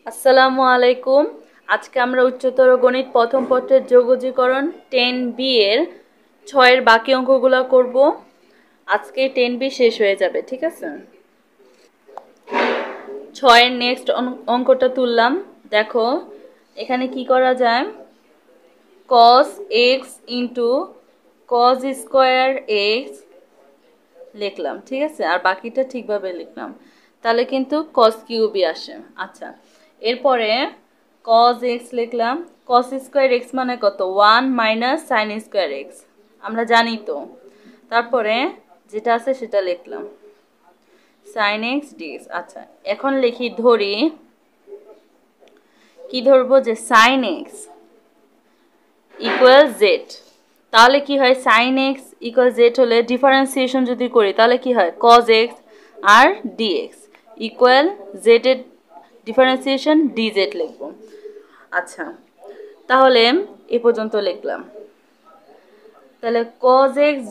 আসসালামু আলাইকুম। আজকে আমরা উচ্চতর গণিত প্রথম পত্রের যোগজীকরণ 10B এর 6 বাকি অঙ্কগুলো করব। আজকে 10B শেষ হয়ে যাবে, ঠিক আছে? 6 নেক্সট অঙ্কটা তুললাম। দেখো এখানে কি করা যায়। cos x into cos square x লিখলাম, ঠিক আছে, আর বাকিটা ঠিকভাবে লিখলাম, তাহলে কিন্তু cos কিউবই আসে। আচ্ছা, এরপরে cos x লিখলাম। cos স্কোয়ার এক্স মানে কত? 1 মাইনাস সাইন স্কোয়ার এক্স, আমরা জানি তো। তারপরে যেটা আছে সেটা লিখলাম, সাইন এক্স ডিএক্স। আচ্ছা, এখন লিখি, ধরি কি ধরবো, যে সাইন এক্স ইকুয়াল জেড। তাহলে কি হয়, সাইন এক্স ইকুয়াল জেড হলে ডিফারেন্সিয়েশন যদি করি তাহলে কি হয়, কজ এক্স আর ডিএক্স ইকুয়াল জেড এর ডিফারেন্সিয়েশন ডিজেড লিখবো। আচ্ছা, তাহলে এ পর্যন্ত লিখলাম। তাহলে কজ এক্স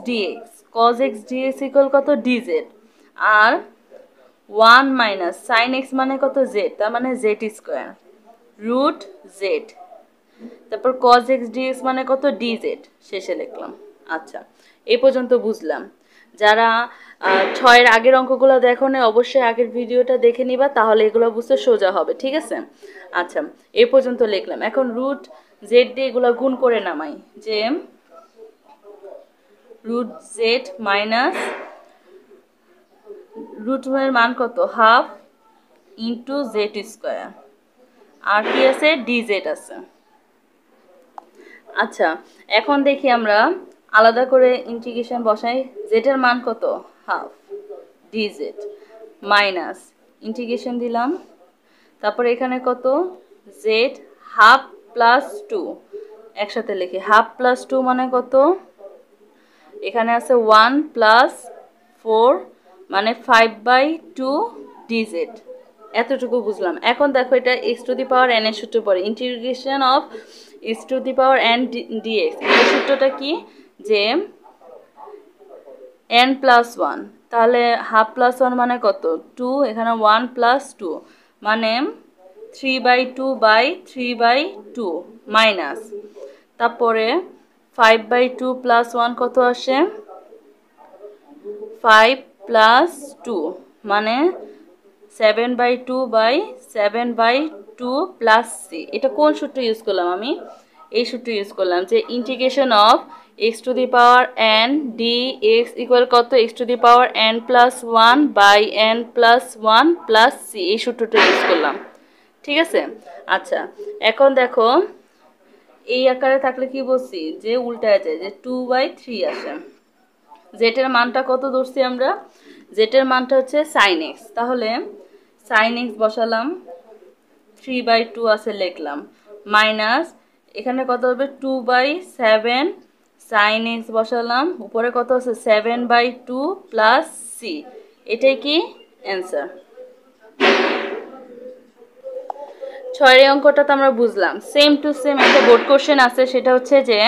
ডিএক্স ইকুয়াল কত, ডিজেড। আর 1 মাইনাস সাইন এক্স মানে কত, জেড, তার মানে জেড স্কোয়ার রুট জেড। তারপর cos x dx মানে কত, dz শেষে লিখলাম। আচ্ছা, এই পর্যন্ত বুঝলাম। যারা 6 এর আগের অঙ্কগুলো দেখো না, অবশ্যই আগের ভিডিওটা দেখে নিবা, তাহলে এগুলো বুঝতে সোজা হবে, ঠিক আছে? আচ্ছা, এই পর্যন্ত লিখলাম। এখন রুট জেড দিয়ে এগুলো গুণ করে নামাই, যে রুট জেড মাইনাস রুট এর মান কত, হাফ ইন্টু জেড স্কোয়ার, আর কি আছে, ডিজেড আছে। আচ্ছা, এখন দেখি আমরা আলাদা করে ইন্টিগ্রেশন বসাই। জেড এর মান কত, হাফ ডিজেড মাইনাস ইন্টিগ্রেশন দিলাম। তারপরে এখানে কত, জেড হাফ প্লাস টু, একসাথে লিখি, হাফ প্লাস টু মানে কত, এখানে আছে 1 প্লাস 4 মানে 5/2 ডিজেড। এতটুকু বুঝলাম। এখন দেখো, এটা x to the power n এর সূত্র পড়ে, integration of x to the power n dx. এই সূত্রটা কি, যে এন প্লাস ওয়ান, তাহলে হাফ প্লাস ওয়ান মানে কত, 2, এখানে 1 প্লাস 2 মানে 3/2 মাইনাস, তারপরে 5/2 প্লাস 1 কত আসে, 5 প্লাস 2 মানে 7/2 প্লাস সি। এটা কোন সূত্র ইউজ করলাম আমি, এই সূত্র ইউজ করলাম, যে integration of x to the power n d x equal কত, x to the power n plus one by n plus one plus c, এই সূত্রটা ইউজ করলাম, ঠিক আছে? আচ্ছা, এখন দেখো এই আকারে থাকলে কি বলছি, যে উল্টায় যায়, যে 2/3 আসে। জেটের মানটা কত ধরছি আমরা, জেটের মানটা হচ্ছে সাইন এক্স, তাহলে সাইন এক্স বসালাম, 3/2 আছে লিখলাম, মাইনাস এখানে কত হবে, 2/7 সাইন এক্স বসালাম, উপরে কত আছে, 7/2 প্লাস সি। এটাই কি অ্যান্সার। 6 অঙ্কটা তো আমরা বুঝলাম। সেম টু সেম একটা বোর্ড কোশ্চেন আছে, সেটা হচ্ছে যে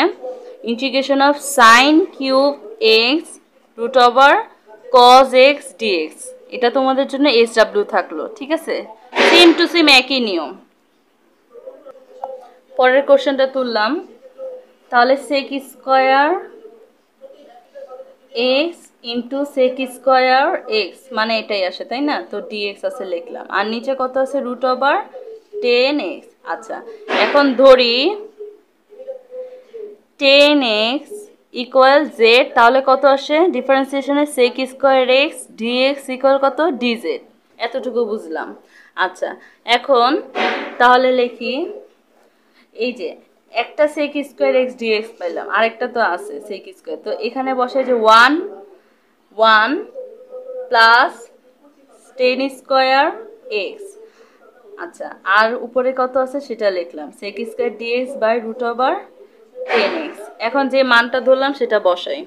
integration of sine cube x root over cos x dx. এটা তোমাদের জন্য SW থাকলো, ঠিক আছে? সেম টু সেম একই নিয়ম। পরের কোশ্চেনটা তুললাম, তাহলে sec square x into sec square x মানে এটাই আসে, তাই না? তো ডিএক্স আছে লিখলাম, আর নিচে কত আছে, রুট ওভার 10x। আচ্ছা, এখন ধরি 10x ইকুয়াল জেড, তাহলে কত আসে, ডিফারেন্সিয়েশনে sec square x dx equal কত, ডিজেড। এতটুকু বুঝলাম। আচ্ছা, এখন তাহলে লিখি, এই যে একটা সেক স্কোয়ার এক্স ডিএক্স পেলাম, আরেকটা তো আছে সেক স্কোয়ার, তো এখানে বসে যে 1 প্লাস 10 স্কোয়ার এক্স। আচ্ছা, আর উপরে কত আছে সেটা লিখলাম, sec square dx by root over 10x। এখন যে মানটা ধরলাম সেটা বসাই,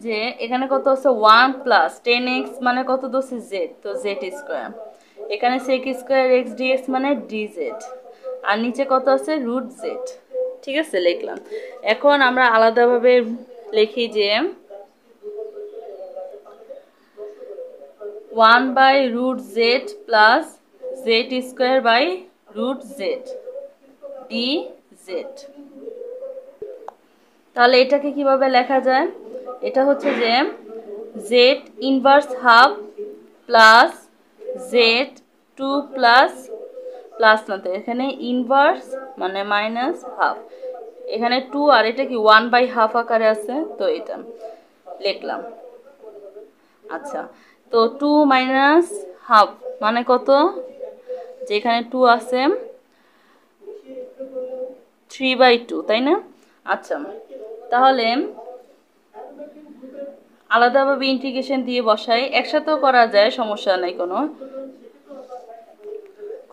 যে এখানে কত আছে, 1 প্লাস 10x মানে কত ধরছি, জেড, তো জেড স্কোয়ার। এখানে সেক স্কোয়ার এক্স ডিএক্স মানে ডিজেড, আর নিচে কত আছে, রুট জেড, ঠিক আছে, লিখলাম। এখন আমরা আলাদাভাবে লিখি, যে 1/√z plus z square by √z dz। তাহলে এটাকে কিভাবে লেখা যায়? এটা হচ্ছে যে z inverse half plus z2 plus না, তো এখানে ইনভার্স মানে মাইনাস হাফ, এখানে 2 আর এটা কি 1/2 আকারে আছে, তো এটা লিখলাম। আচ্ছা, তো 2 মাইনাস হাফ মানে কত? যেখানে 2 আছে 3/2, তাই না? আচ্ছা, তাহলে আলাদাভাবে ইন্টিগ্রেশন দিয়ে বসাই, একসাথেও করা যায়, সমস্যা নাই কোনো।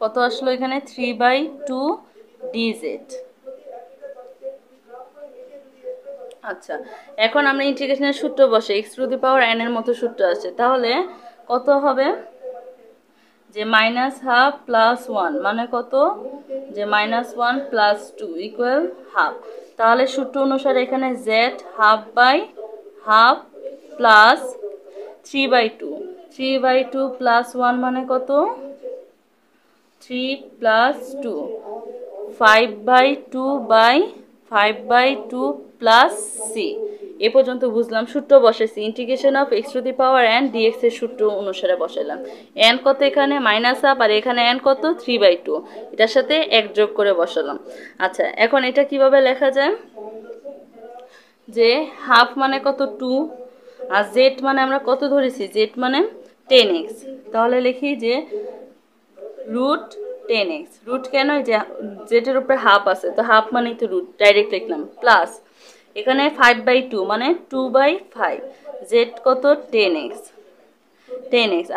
কত আসলো এখানে? 3/2 dz। আচ্ছা, এখন আমরা ইন্টিগ্রেশনের সূত্র বসে x⁴n এর মতো সূত্র আছে, তাহলে কত হবে? যে -1/2 প্লাস 1 মানে কত? যে -1 প্লাস 2 ইকুয়াল হাফ। তাহলে সূত্র অনুসারে এখানে z ½ প্লাস 3/2 প্লাস 1 মানে কত? 3 প্লাস 2 5/2 প্লাস c। এ পর্যন্ত বুঝলাম, সূত্র বসাইছি, ইন্টিগ্রেশন অফ x⁴n dx এর সূত্র অনুসারে বসাইলাম। n কত এখানে? -1, আর এখানে n কত? 3/2, এটার সাথে 1 যোগ করে বসালাম। আচ্ছা, এখন এটা কিভাবে লেখা যায়? যে হাফ মানে কত? 2, আর z মানে আমরা কত ধরেছি? z মানে 10x, তাহলে লিখি যে √10x। রুট কেন? যে জেটের উপরে হাফ আছে, তো হাফ মানেই তো রুট, ডাইরেক্ট লিখলাম। প্লাস এখানে 5/2 মানে 2/5, জেড কত? 10x,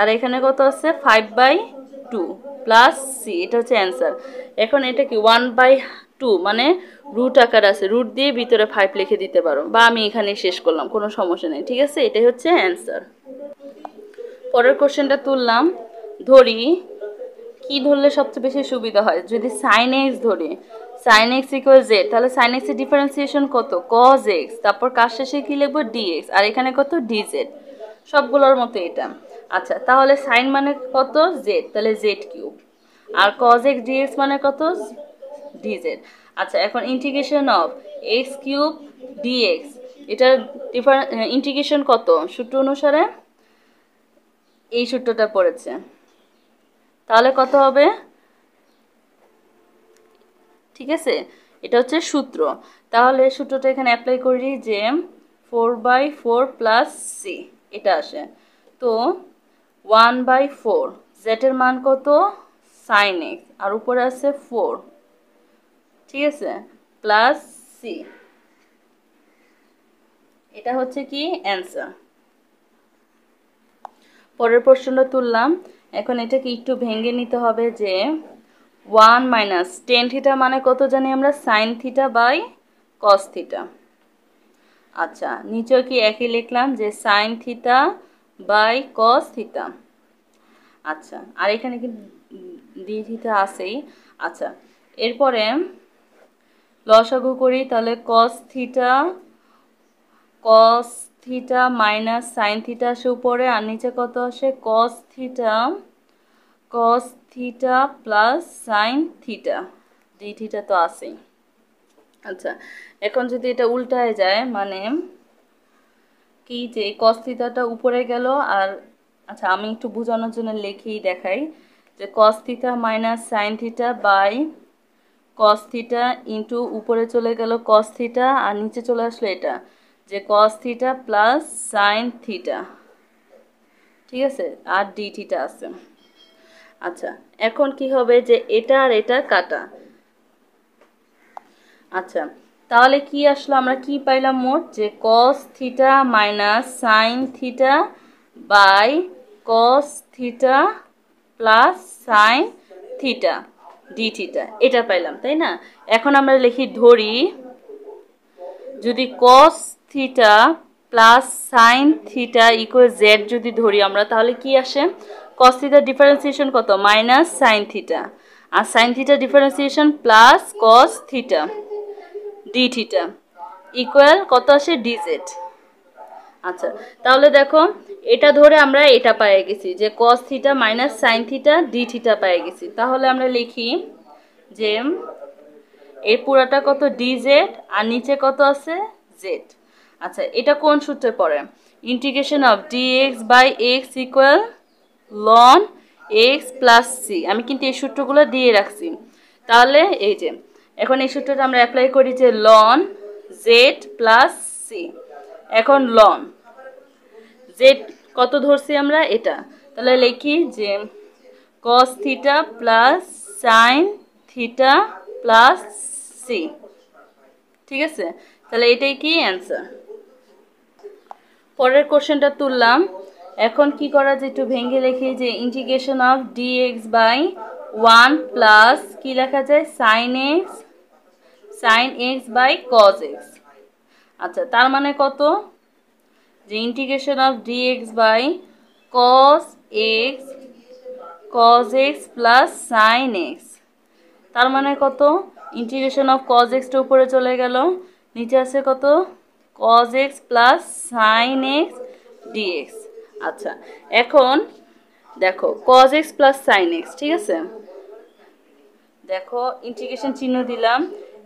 আর এখানে কত আছে? 5/2 প্লাস সি, এটা হচ্ছে অ্যান্সার। এখন এটা কি 1/2 মানে রুট আকার আছে, রুট দিয়ে ভিতরে 5 লিখে দিতে পারো, বা আমি এখানে শেষ করলাম, কোনো সমস্যা নেই, ঠিক আছে? এটাই হচ্ছে অ্যান্সার। পরের কোশ্চেনটা তুললাম। ধরি, কি ধরলে সবচেয়ে বেশি সুবিধা হয়? যদি sin x ধরি, sin x ইকুয়াল z, তাহলে sin x এর ডিফারেন্সিয়েশন কত? cos x, তারপর কার শেষে কি লিখবো? dx, আর এখানে কত? dz, সবগুলোর মতো এটা। আচ্ছা, তাহলে sin মানে কত? z, তাহলে z3, আর cos x dx মানে কত? dz। আচ্ছা, এখন ইন্টিগ্রেশন অফ x³ dx, এটার ইন্টিগ্রেশন কত? সূত্র অনুসারে এই সূত্রটা পড়েছে, তাহলে কত হবে? ঠিক আছে, এটা হচ্ছে সূত্র। তাহলে সূত্রটা এখানে অ্যাপ্লাই করি যে 4/4 প্লাস সি, এটা আসে, তো 1/4, জেটের মান কত? sin x, আর উপরে আছে 4, ঠিক আছে, প্লাস সি, এটা হচ্ছে কি অ্যান্সার। পরের প্রশ্নটা তুললাম। এখন এটাকে একটু ভেঙে নিতে হবে, যে 1 মাইনাস টেন থিটা মানে কত জানি আমরা? Sine theta by cos theta. আচ্ছা, নিচেও কি একই লিখলাম, যে sine theta by cos theta. আচ্ছা, আর এখানে কি ডি থিটা আছেই। আচ্ছা, এরপরে লসাগু করি, তাহলে কস থিটা মাইনাস সাইন থিটা আসে উপরে, আর নিচে কত আসে? কস theta plus sine theta, d theta তো আছেই। আচ্ছা, এখন যদি এটা উল্টায় যায়, মানে কি, যে কস থিটাটা উপরে গেল, আর আচ্ছা আমি একটু বোঝানোর জন্য লিখেই দেখাই, যে cos theta minus sine theta by cos theta into উপরে চলে গেল কস থিটা, আর নিচে চলে আসলো এটা, যে cos theta plus sine theta, ঠিক আছে, আর ডি থিটা আছে। আচ্ছা, এখন কি হবে? যে এটা আর এটা কাটা। আচ্ছা, তাহলে কি আসলো? আমরা কি পাইলাম মোট? যে cos theta minus sine theta by cos theta plus sine theta d theta, এটা পাইলাম, তাই না? এখন আমরা লিখি, ধরি যদি cos theta plus sine theta equal z যদি ধরি আমরা, তাহলে কি আসে? কস থিটার ডিফারেন্সিয়েশন কত? মাইনাস সাইন থিটা, আর সাইন থিটার differentiation plus cos theta d theta equal কত আসে? ডিজেড। আচ্ছা, তাহলে দেখো এটা ধরে আমরা এটা পেয়ে গেছি যে cos theta minus sine theta d theta পেয়ে গেছি। তাহলে আমরা লিখি যে এর পুরাটা কত dz আর নিচে কত আছে z। আচ্ছা, এটা কোন সূত্রে পড়ে? Integration of dx by x equal ln x plus c। আমি কিন্তু এই সূত্রগুলো দিয়ে রাখছি। তাহলে এই যে এখন এই সূত্রটা আমরা অ্যাপ্লাই করি যে ln z প্লাস c। এখন ln z কত ধরছি আমরা এটা, তাহলে লিখি যে cos theta plus sine theta plus c। ঠিক আছে, তাহলে এটাই কি অ্যান্সার। পরের কোশ্চেনটা তুললাম। এখন কি করা যায় একটু ভেঙে লিখি যে integration of dx by 1 plus কি লেখা যায় sin x by cos x। আচ্ছা, তার মানে কত যে integration of dx by cos x plus sin x। তার মানে কত ইন্টিগ্রেশন অফ cos x টা উপরে চলে গেল, নিচে আছে কত cos x plus sin x dx। আচ্ছা, এখন দেখো cos x plus sin x, ঠিক আছে, দেখো ইন্টিগ্রেশন চিহ্ন দিলাম,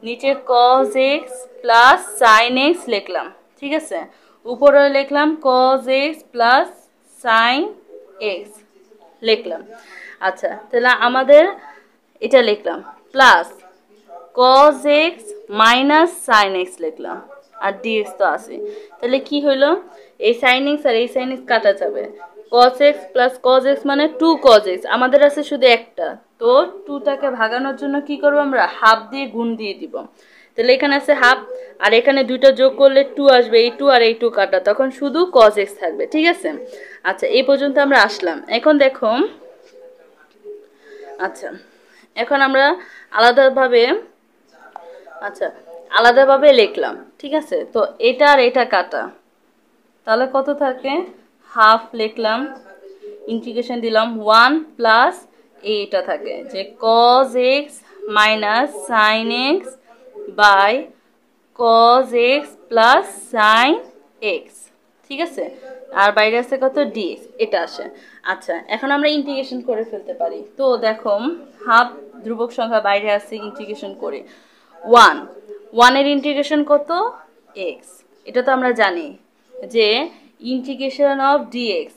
নিচে cos x plus sin x লিখলাম, ঠিক আছে, উপরে লিখলাম cos x plus sin x লিখলাম। আচ্ছা, তাহলে আমাদের এটা লিখলাম plus cos x minus sin x লিখলাম আর dx তো আছে। তাহলে কি হলো, এই sin x আর এই sin x কাটা যাবে, cos x plus cos x মানে 2 cos x, আমাদের আছে শুধু একটা, তো 2টাকে ভাগানোর জন্য কি করব আমরা হাফ দিয়ে গুণ দিয়ে দিব। তাহলে এখানে আছে হাফ আর এখানে দুইটা যোগ করলে 2 আসবে, এই 2 আর এই 2 কাটা, তখন শুধু cos x থাকবে। ঠিক আছে, আচ্ছা এই পর্যন্ত আমরা আসলাম। এখন দেখো, আচ্ছা এখন আমরা আলাদাভাবে লিখলাম, ঠিক আছে, তো এটা আর এটা কাটা, তাহলে কত থাকে হাফ লিখলাম, ইন্টিগ্রেশন দিলাম 1 প্লাস এইটা থাকে যে cos x minus sin x by cos x plus sin x। ঠিক আছে, আর বাইরে আছে কত dx, এটা আসে। আচ্ছা, এখন আমরা ইন্টিগ্রেশন করে ফেলতে পারি। তো দেখো হাফ ধ্রুবক সংখ্যা বাইরে আছে, ইন্টিগ্রেশন করে 1 এর ইন্টিগ্রেশন কত x, এটা তো আমরা জানি যে ইন্টিগ্রেশন অফ dx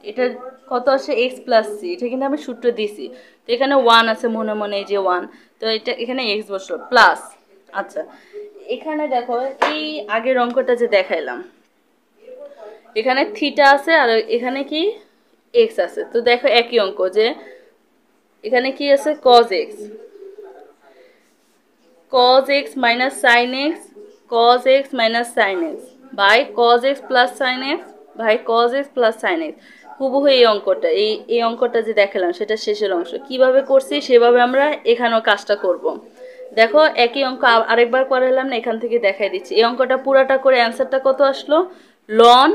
এটা কত আসে x প্লাস c, এটা কিন্তু আমি সূত্র দিছি। তো এখানে 1 আছে মনে মনে, যে 1, তো এটা এখানে x বসলো প্লাস। আচ্ছা, এখানে দেখো এই আগের অঙ্কটা যে দেখাইলাম, এখানে থিটা আছে আর এখানে কি x আছে, তো দেখো একই অঙ্ক, যে এখানে কি আছে cos x minus sin x, cos x minus sin x by cos x plus sin x by cos x plus sin x। হুবহু এই অঙ্কটা, এই অঙ্কটা যে দেখালাম সেটা শেষের অংশ, কিভাবে করছি সেভাবে আমরা এখানেও কাজটা করব। দেখো একই অঙ্ক আরেকবার করালাম না, এখান থেকে দেখাই দিচ্ছি। এই অঙ্কটা পুরাটা করে অ্যান্সারটা কত আসলো, ln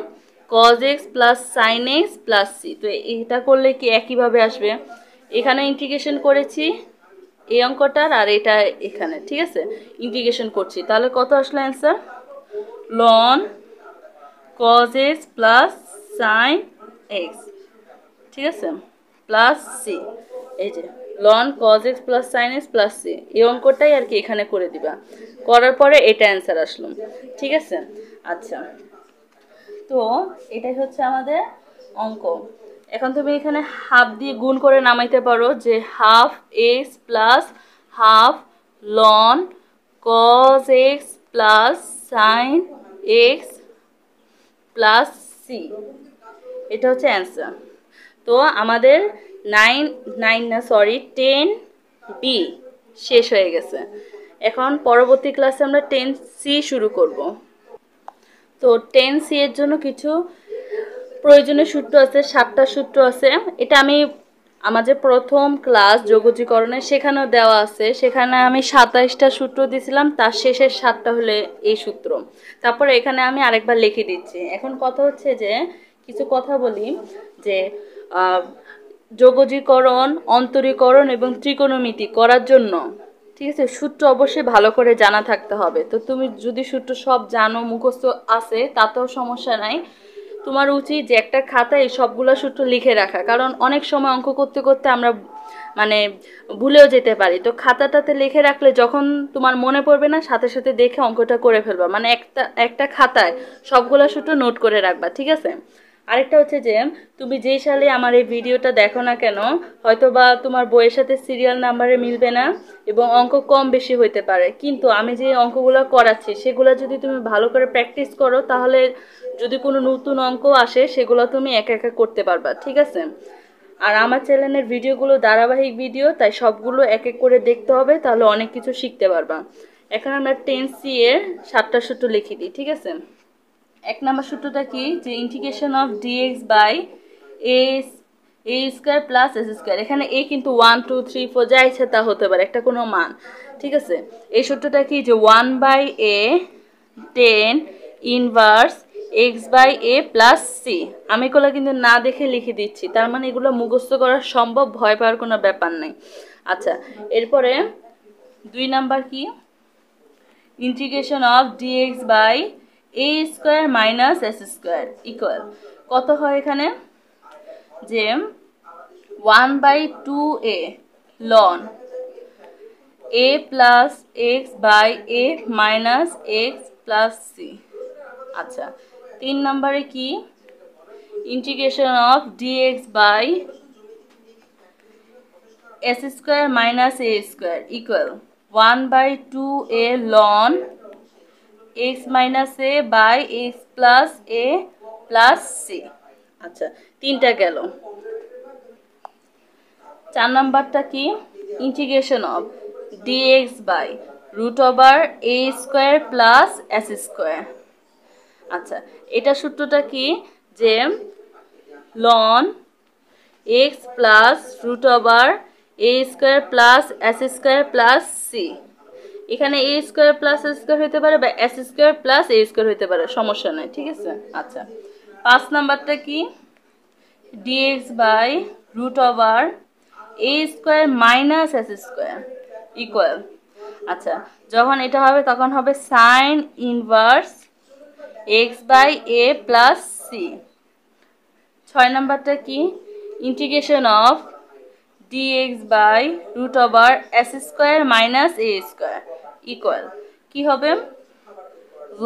cos x plus sin x plus c। তো এটা করলে কি একইভাবে আসবে, এখানে ইন্টিগ্রেশন করেছি এই অঙ্কটার আর এটা এখানে, ঠিক আছে, ইন্টিগ্রেশন করছি, তাহলে কত আসলো answer ln cos x plus sin x, ঠিক আছে, প্লাস c। এই যে ln cos x plus sin x plus c, এই অঙ্কটাই আর কি এখানে করে দিবা, করার পরে এটা অ্যান্সার আসলো। ঠিক আছে, আচ্ছা তো এটাই হচ্ছে আমাদের অঙ্ক। এখন তুমি এখানে হাফ দিয়ে গুণ করে নামাইতে পারো, যে half x plus half ln cos x plus sin x plus c, এটা হচ্ছে অ্যান্সার। তো আমাদের 10b শেষ হয়ে গেছে। এখন পরবর্তী ক্লাসে আমরা 10c শুরু করব। তো 10c এর জন্য কিছু প্রয়োজনীয় সূত্র আছে, 7টা সূত্র আছে। এটা আমি আমাদের প্রথম ক্লাস যোগজীকরণে সেখানেও দেওয়া আছে, সেখানে আমি 27টা সূত্র দিয়েছিলাম, তার শেষের 7টা হলে এই সূত্র। তারপরে এখানে আমি আরেকবার লিখে দিচ্ছি। এখন কথা হচ্ছে যে কিছু কথা বলি, যে যোগজীকরণ, অন্তরীকরণ এবং ত্রিকোণমিতি করার জন্য, ঠিক আছে, সূত্র অবশ্যই ভালো করে জানা থাকতে হবে। তো তুমি যদি সূত্র সব জানো, মুখস্থ আছে, তাতেও সমস্যা নাই, তোমার উচিত যে একটা খাতায় সবগুলো সূত্র লিখে রাখা, কারণ অনেক সময় অঙ্ক করতে করতে আমরা মানে ভুলেও যেতে পারি। তো খাতাটাতে লিখে রাখলে যখন তোমার মনে পড়বে না, সাথে সাথে দেখে অঙ্কটা করে ফেলবা। মানে একটা খাতায় সবগুলো সূত্র নোট করে রাখবা, ঠিক আছে? আরেকটা হচ্ছে যে তুমি যেই সালে আমার এই ভিডিওটা দেখো না কেন, হয়তো বা তোমার বইয়ের সাথে সিরিয়াল নাম্বারে মিলবে না এবং অঙ্ক কম বেশি হইতে পারে, কিন্তু আমি যে অঙ্কগুলো করাচ্ছি সেগুলো যদি তুমি ভালো করে প্র্যাকটিস করো, তাহলে যদি কোনো নতুন অঙ্ক আসে সেগুলো তুমি একা একা করতে পারবা, ঠিক আছে? আর আমার চ্যানেলের ভিডিওগুলো ধারাবাহিক ভিডিও, তাই সবগুলো এক এক করে দেখতে হবে, তাহলে অনেক কিছু শিখতে পারবা। এখন আমরা 10C এর 7টা সূত্র লিখে দিই, ঠিক আছে? 1 নম্বর সূত্রটা কি, যে integration of dx by a square plus s square. এখানে a কিন্তু 1 2 3 4 যা ইচ্ছা তা হতে পারে, একটা কোনো মান, ঠিক আছে? এই সূত্রটা কি, যে 1/a tan inverse x by a plus c। আমি এগুলো কিন্তু না দেখে লিখে দিচ্ছি, তার মানে এগুলো মুখস্থ করা সম্ভব, ভয় পাওয়ার কোনো ব্যাপার নাই। আচ্ছা, এরপরে 2 নাম্বার কি, integration of dx by a square minus s square equal কত হয় এখানে, যে 1/2a ln a plus x by a minus x plus c। আচ্ছা, 3 নম্বরে কি, integration of dx by s square minus a square equal 1/2a ln x minus a by x plus a plus c। আচ্ছা, 3টা গেল। 4 নাম্বারটা কি, integration of dx by root over a square plus s square. আচ্ছা, এটা সূত্রটা কি, যে ln x plus root over a square plus s square plus c। এখানে a square plus s square হতে পারে বা s square plus a square হতে পারে, সমস্যা নাই, ঠিক আছে? আচ্ছা, 5 নাম্বারটা কি, dx by root over a square minus s square equal, আচ্ছা, যখন এটা হবে তখন হবে sine inverse x by a plus c। 6 নাম্বারটা কি, integration of dx by root over s square minus a square equal কি হবে,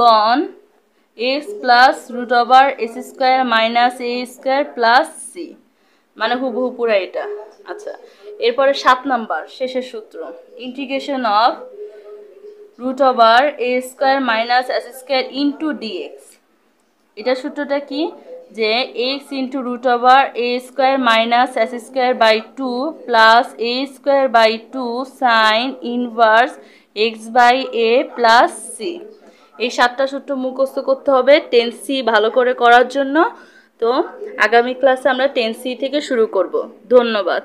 ln x plus root over s square minus a square plus c, মানে হুবহু পুরা এটা। আচ্ছা, এরপরে 7 নাম্বার শেষের সূত্র, integration of root over a square minus s square into dx। এটা সূত্রটা কি, যে x into root over a square minus s square by 2 plus a square by 2 sine inverse x by a plus c। এই 7টা সূত্র মুখস্থ করতে হবে 10C ভালো করে করার জন্য। তো আগামী ক্লাসে আমরা 10C থেকে শুরু করব। ধন্যবাদ।